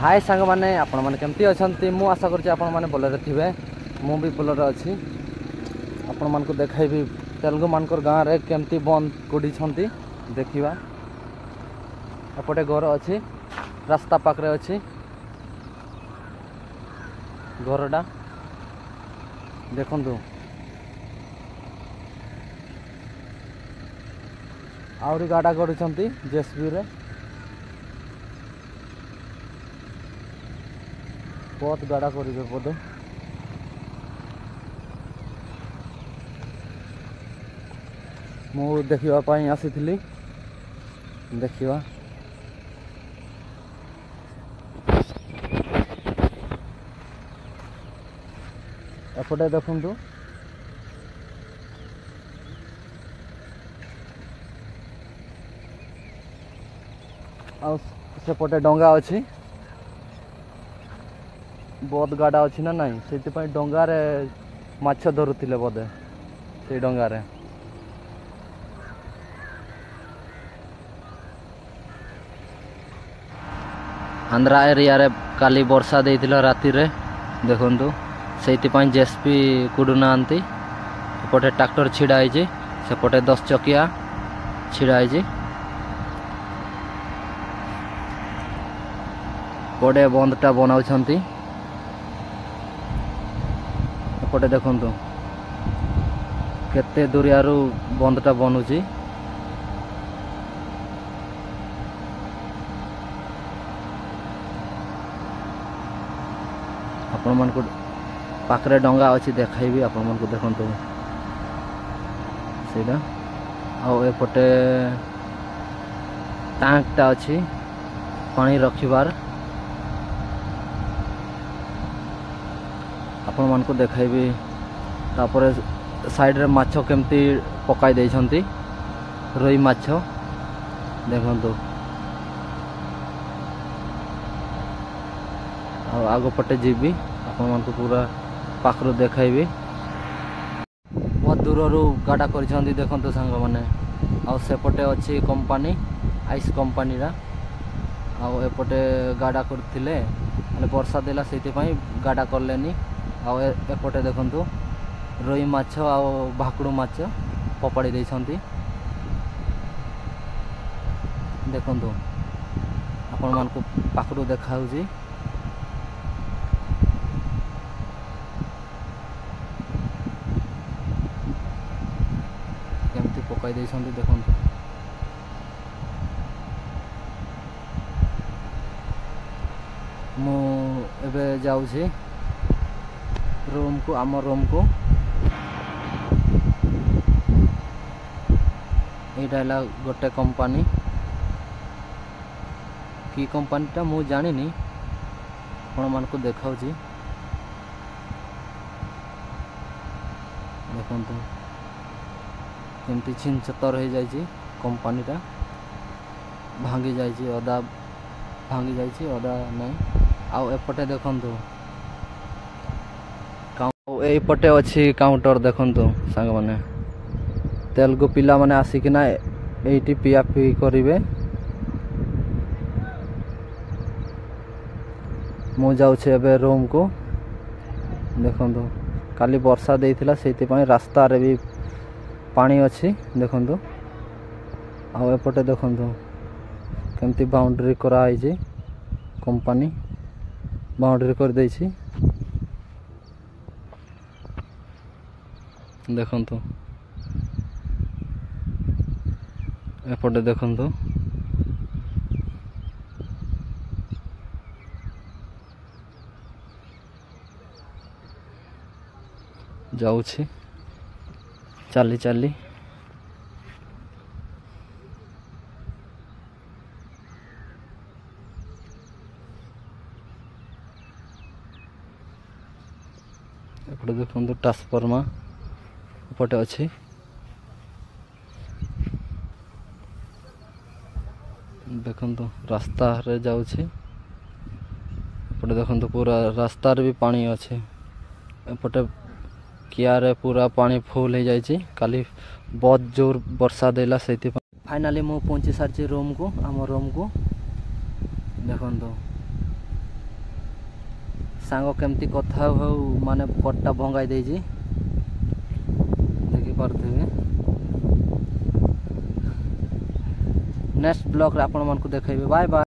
हाय सांग मैंने आपण मैंने केमती अच्छा मु आशा करुँच आपण मैंने भलरे थे मु भी भलरे अच्छी आपण मान को देखाइबी तेलुगु मानकर गाँव में केमती बंद कोड़ी देखा एपटे घर अच्छी रास्ता पाखरे अच्छी घरटा देखु आहरी गाड़ा कर जेसीबी रे बहुत गाड़ा करेंगे बोधे मु देखापी आसी देखा एपटे देखु सेपटे डंगा अच्छी बहुत गाड़ा अच्छी ना नाई से डंगार माछ धरुले बोधे से डंगार आंध्रा एरिया रे काली वर्षा देइथिला राति रे देखंतु सेइथिपाई जेसीबी कुडुना आंती एपटे ट्रैक्टर छिड़ा आइजे सेपटे 10 चकिया छिड़ा आइजे बड़े बंदटा बनाउछंती एपटे देखंतु केते दूरियारू बंदटा बनुची आपण मन को पाखरे डंगा अच्छी देखाइबी आपण मन को देखंतु सेटा आ एपटे टांकटा अच्छी पानी रखिबार आपण मन को देखाइबी तापरे साइड रे माछ केमती पकाई देइछंती रोई माछ देखंतु आगो पटे जीवी आपण मन को पूरा पाखरु देखाइबी बहुत दूर गाड़ा कर देखते सांग मैंने आसेपटे अच्छी कंपानी आइस कंपानी आउपटे गाड़ा करते वर्षा देला से गाड़ा करलेनी एपटे देखंतु रोई माछ आ भाकुड़ माछ पपाड़ी देइछंती देखंतु आपण मान को पाखरु देखाउजी केमती पकाई देइछंती देखंतु मु एबे जाउछी रूम को आम रूम को यहाँ गोटे कंपानी की कंपानीटा मु जानिनी आपण मान को देखाउची देखंतु केमती छिन छतर हो जाइए कंपानीटा भांगी जाइए अदा भांगी जाइए अदा नहीं आउ एपटे देखंतु एपटे अच्छी काउंटर देखंतु सांग माने तेलुगु पिला माने आसिकिना एटी पिया पी करिवे मु जाउछे एबे रूम को देखंतु काली वर्षा देइथिला सेति पई रास्ता रे भी पानी अच्छी देखंतु आ एपटे देखंतु केमती बाउंड्री करा आइजे कंपानी बाउंड्री कर देइछि देखंतु एपटे देखंतु जाउछि चाली चाली एपटे देखंतु ट्रांसफार्मर एपटे अच्छी देखंतु रास्ता रे जाउछि एपटे देखंतु पूरा रास्ता रे भी पानी अच्छे एपटे कियारे पूरा पानी फुल हो जाइए काली बहुत जोर वर्षा देला से फाइनाली मु पहुंची सारी रूम को आम रूम को देखो सांग केमती कथा हो माने कट्टा भंगाई देजी देखि पारथिबे नेक्स्ट ब्लॉग रे आपण मन को देखेबे बाय बाय।